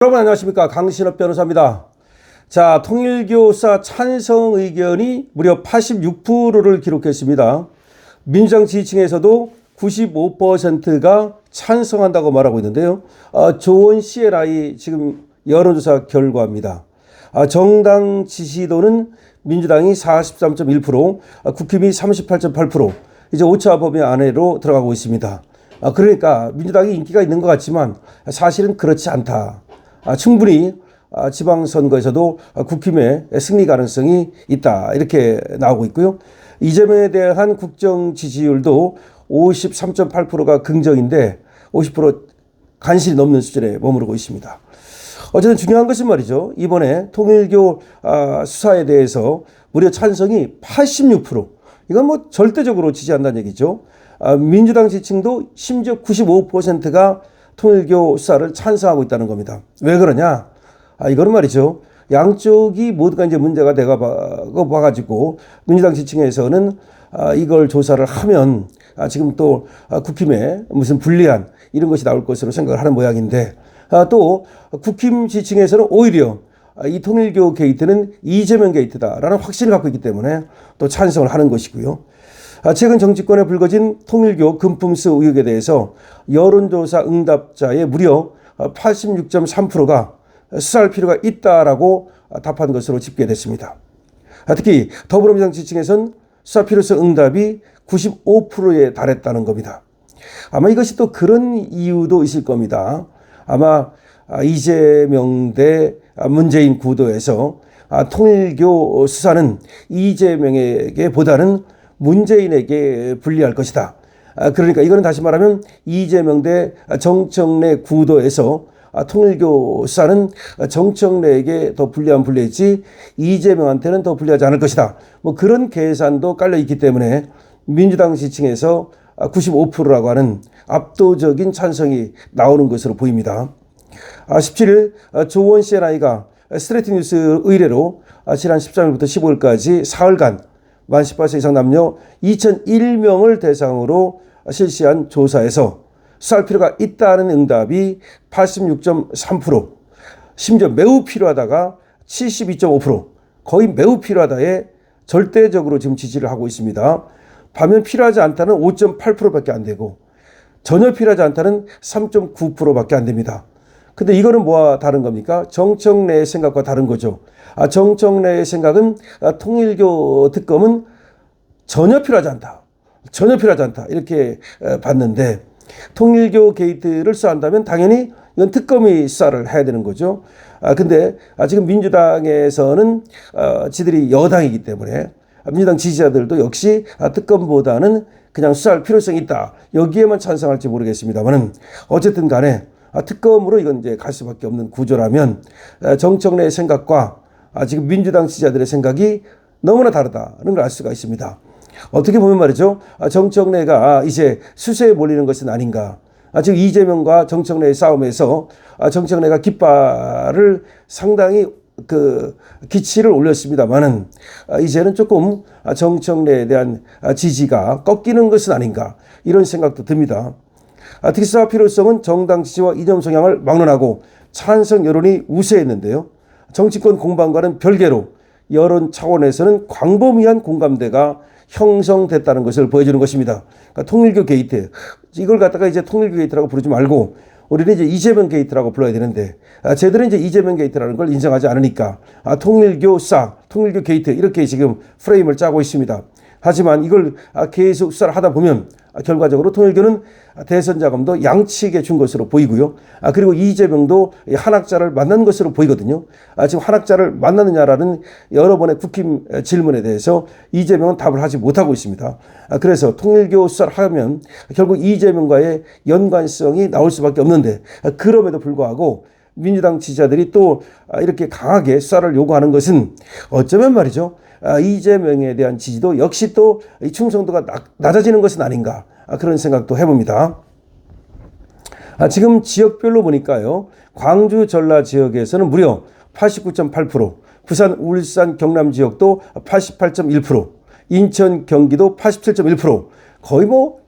여러분 안녕하십니까, 강신업 변호사입니다. 자, 통일교사 찬성 의견이 무려 86%를 기록했습니다. 민주당 지지층에서도 95%가 찬성한다고 말하고 있는데요. 조원 CLI 지금 여론조사 결과입니다. 정당 지지도는 민주당이 43.1%, 국힘이 38.8%, 이제 오차 범위 안으로 들어가고 있습니다. 그러니까 민주당이 인기가 있는 것 같지만 사실은 그렇지 않다. 충분히 지방선거에서도 국힘의 승리 가능성이 있다, 이렇게 나오고 있고요. 이재명에 대한 국정 지지율도 53.8%가 긍정인데 50% 간신히 넘는 수준에 머무르고 있습니다. 어쨌든 중요한 것은 말이죠, 이번에 통일교 수사에 대해서 무려 찬성이 86%, 이건 뭐 절대적으로 지지한다는 얘기죠. 민주당 지지층도 심지어 95%가 통일교 수사를 찬성하고 있다는 겁니다. 왜 그러냐? 이거는 말이죠, 양쪽이 모두가 이제 문제가 되고 봐가지고 민주당 지층에서는 이걸 조사를 하면 지금 또 국힘에 무슨 불리한 이런 것이 나올 것으로 생각을 하는 모양인데, 또 국힘 지층에서는 오히려 이 통일교 게이트는 이재명 게이트다라는 확신을 갖고 있기 때문에 또 찬성을 하는 것이고요. 최근 정치권에 불거진 통일교 금품수 의혹에 대해서 여론조사 응답자의 무려 86.3%가 수사할 필요가 있다라고 답한 것으로 집계됐습니다. 특히 더불어민주당 지층에선 수사 필요성 응답이 95%에 달했다는 겁니다. 아마 이것이 또 그런 이유도 있을 겁니다. 아마 이재명 대 문재인 구도에서 통일교 수사는 이재명에게 보다는 문재인에게 불리할 것이다. 그러니까 이거는 다시 말하면 이재명 대 정청래 구도에서 통일교 수사는 정청래에게 더 불리했지 이재명한테는 더 불리하지 않을 것이다. 뭐 그런 계산도 깔려 있기 때문에 민주당 지층에서 95%라고 하는 압도적인 찬성이 나오는 것으로 보입니다. 17일 조원 CNI가 스트레이트 뉴스 의뢰로 지난 13일부터 15일까지 사흘간 만 18세 이상 남녀 2001명을 대상으로 실시한 조사에서 수사할 필요가 있다는 응답이 86.3%, 심지어 매우 필요하다가 72.5%, 거의 매우 필요하다에 절대적으로 지금 지지를 하고 있습니다. 반면 필요하지 않다는 5.8%밖에 안 되고 전혀 필요하지 않다는 3.9%밖에 안 됩니다. 근데 이거는 뭐와 다른 겁니까? 정청래의 생각과 다른 거죠. 정청래의 생각은 통일교 특검은 전혀 필요하지 않다. 전혀 필요하지 않다. 이렇게 봤는데, 통일교 게이트를 수사한다면 당연히 이건 특검이 수사를 해야 되는 거죠. 근데 지금 민주당에서는 지들이 여당이기 때문에 민주당 지지자들도 역시 특검보다는 그냥 수사할 필요성이 있다, 여기에만 찬성할지 모르겠습니다만은 어쨌든 간에 특검으로 이건 이제 갈 수밖에 없는 구조라면 정청래의 생각과 지금 민주당 지지자들의 생각이 너무나 다르다는 걸 알 수가 있습니다. 어떻게 보면 말이죠, 정청래가 이제 수세에 몰리는 것은 아닌가. 지금 이재명과 정청래의 싸움에서 정청래가 깃발을 상당히 기치를 올렸습니다만은 이제는 조금 정청래에 대한 지지가 꺾이는 것은 아닌가, 이런 생각도 듭니다. 특히 수사 필요성은 정당 지지와 이념 성향을 막론하고 찬성 여론이 우세했는데요. 정치권 공방과는 별개로 여론 차원에서는 광범위한 공감대가 형성됐다는 것을 보여주는 것입니다. 그러니까 통일교 게이트, 이걸 갖다가 이제 통일교 게이트라고 부르지 말고 우리는 이제 이재명 게이트라고 불러야 되는데, 쟤들은 이제 이재명 게이트라는 걸 인정하지 않으니까 통일교 수사, 통일교 게이트, 이렇게 지금 프레임을 짜고 있습니다. 하지만 이걸 계속 수사를 하다 보면 결과적으로 통일교는 대선 자금도 양측에 준 것으로 보이고요. 그리고 이재명도 한학자를 만난 것으로 보이거든요. 지금 한학자를 만나느냐라는 여러 번의 국힘 질문에 대해서 이재명은 답을 하지 못하고 있습니다. 그래서 통일교 수사를 하면 결국 이재명과의 연관성이 나올 수밖에 없는데, 그럼에도 불구하고 민주당 지지자들이 또 이렇게 강하게 수사를 요구하는 것은 어쩌면 말이죠, 이재명에 대한 지지도 역시 또 충성도가 낮아지는 것은 아닌가, 그런 생각도 해봅니다. 지금 지역별로 보니까요, 광주 전라 지역에서는 무려 89.8%, 부산 울산 경남 지역도 88.1%, 인천 경기도 87.1%, 거의 뭐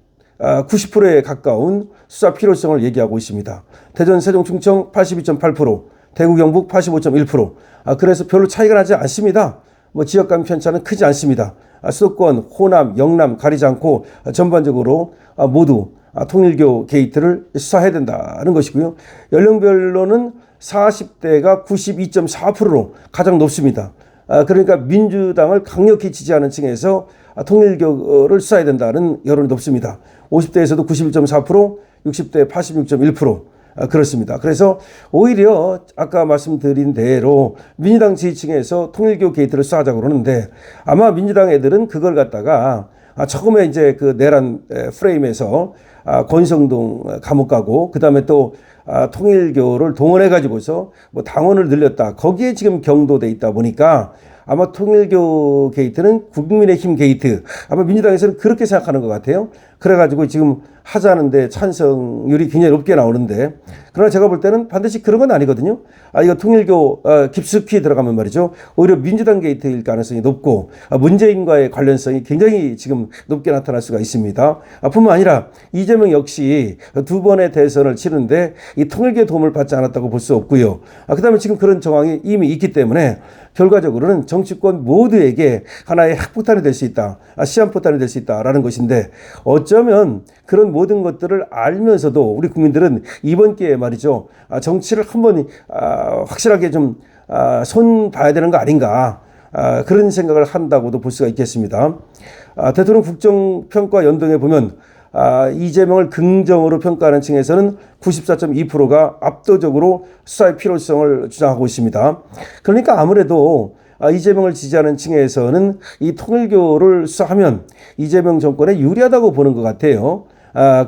90%에 가까운 수사 필요성을 얘기하고 있습니다. 대전, 세종, 충청 82.8%, 대구 경북 85.1%. 그래서 별로 차이가 나지 않습니다. 뭐 지역 간 편차는 크지 않습니다. 수도권, 호남, 영남 가리지 않고 전반적으로 모두 통일교 게이트를 수사해야 된다는 것이고요. 연령별로는 40대가 92.4%로 가장 높습니다. 그러니까 민주당을 강력히 지지하는 층에서 통일교를 수사해야 된다는 여론이 높습니다. 50대에서도 91.4%, 60대 86.1%. 그렇습니다. 그래서 오히려 아까 말씀드린 대로 민주당 지지층에서 통일교 게이트를 수사하자고 그러는데 아마 민주당 애들은 그걸 갖다가 처음에 이제 그 내란 프레임에서 권성동 감옥 가고 그다음에 또 통일교를 동원해 가지고서 뭐 당원을 늘렸다. 거기에 지금 경도돼 있다 보니까 아마 통일교 게이트는 국민의힘 게이트. 아마 민주당에서는 그렇게 생각하는 것 같아요. 그래가지고 지금 하자는데 찬성률이 굉장히 높게 나오는데 그러나 제가 볼 때는 반드시 그런 건 아니거든요. 이거 통일교 깊숙이 들어가면 말이죠. 오히려 민주당 게이트일 가능성이 높고 문재인과의 관련성이 굉장히 지금 높게 나타날 수가 있습니다. 뿐만 아니라 이재명 역시 두 번의 대선을 치는데 이 통일교의 도움을 받지 않았다고 볼 수 없고요. 그다음에 지금 그런 정황이 이미 있기 때문에 결과적으로는 정치권 모두에게 하나의 핵폭탄이 될 수 있다. 시한폭탄이 될 수 있다라는 것인데 어쩌면 그런 모든 것들을 알면서도 우리 국민들은 이번 기회에 말이죠. 정치를 한번 확실하게 좀 손 봐야 되는 거 아닌가. 그런 생각을 한다고도 볼 수가 있겠습니다. 대통령 국정평가 연동에 보면 이재명을 긍정으로 평가하는 층에서는 94.2%가 압도적으로 수사의 필요성을 주장하고 있습니다. 그러니까 아무래도 이재명을 지지하는 층에서는 이 통일교를 수사하면 이재명 정권에 유리하다고 보는 것 같아요.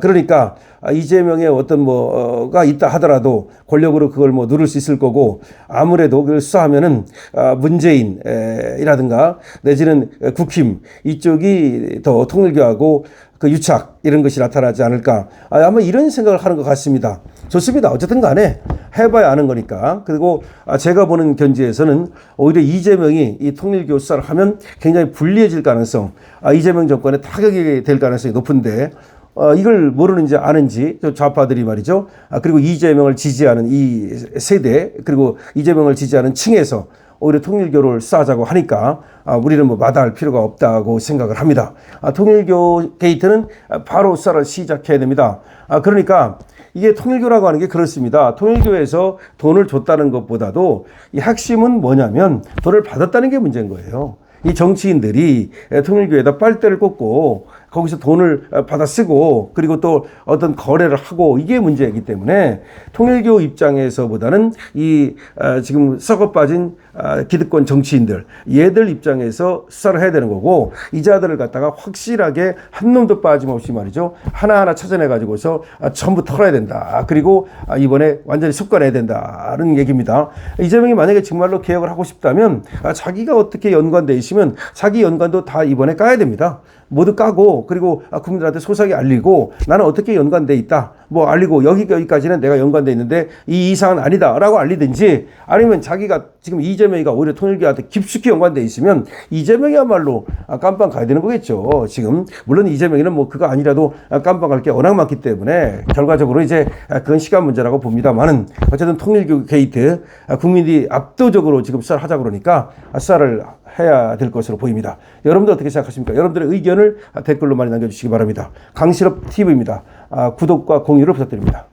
그러니까 이재명의 어떤 뭐가 있다 하더라도 권력으로 그걸 뭐 누를 수 있을 거고 아무래도 그걸 수사하면은 문재인이라든가 내지는 국힘 이쪽이 더 통일교하고 그 유착 이런 것이 나타나지 않을까. 아마 이런 생각을 하는 것 같습니다. 좋습니다. 어쨌든 간에 해봐야 아는 거니까. 그리고 제가 보는 견지에서는 오히려 이재명이 이 통일교 수사를 하면 굉장히 불리해질 가능성, 이재명 정권에 타격이 될 가능성이 높은데 이걸 모르는지 아는지 좌파들이 말이죠. 그리고 이재명을 지지하는 이 세대 그리고 이재명을 지지하는 층에서 오히려 통일교를 수사하자고 하니까 우리는 뭐 마다할 필요가 없다고 생각을 합니다. 통일교 게이트는 바로 수사를 시작해야 됩니다. 그러니까 이게 통일교라고 하는 게 그렇습니다. 통일교에서 돈을 줬다는 것보다도 이 핵심은 뭐냐면 돈을 받았다는 게 문제인 거예요. 이 정치인들이 통일교에다 빨대를 꽂고 거기서 돈을 받아 쓰고 그리고 또 어떤 거래를 하고 이게 문제이기 때문에 통일교 입장에서보다는 이 지금 썩어 빠진 기득권 정치인들 얘들 입장에서 수사를 해야 되는 거고 이 자들을 갖다가 확실하게 한 놈도 빠짐없이 말이죠. 하나하나 찾아내 가지고서 전부 털어야 된다. 그리고 이번에 완전히 속아내야 된다는 얘기입니다. 이재명이 만약에 정말로 개혁을 하고 싶다면 자기가 어떻게 연관돼 있으면 자기 연관도 다 이번에 까야 됩니다. 모두 까고 그리고 국민들한테 소상히 알리고 나는 어떻게 연관돼 있다 뭐 알리고 여기까지는 내가 연관돼 있는데 이 이상은 아니다라고 알리든지 아니면 자기가 지금 이재명이가 오히려 통일교한테 깊숙이 연관돼 있으면 이재명이야말로 깜빵 가야 되는 거겠죠. 지금 물론 이재명이는 뭐 그거 아니라도 깜빵 갈 게 워낙 많기 때문에 결과적으로 이제 그건 시간 문제라고 봅니다만은 어쨌든 통일교 게이트 국민들이 압도적으로 지금 수사를 하자 그러니까 수사를 해야 될 것으로 보입니다. 여러분들 어떻게 생각하십니까? 여러분들의 의견을 댓글로 많이 남겨주시기 바랍니다. 강실업 TV입니다. 구독과 공유를 부탁드립니다.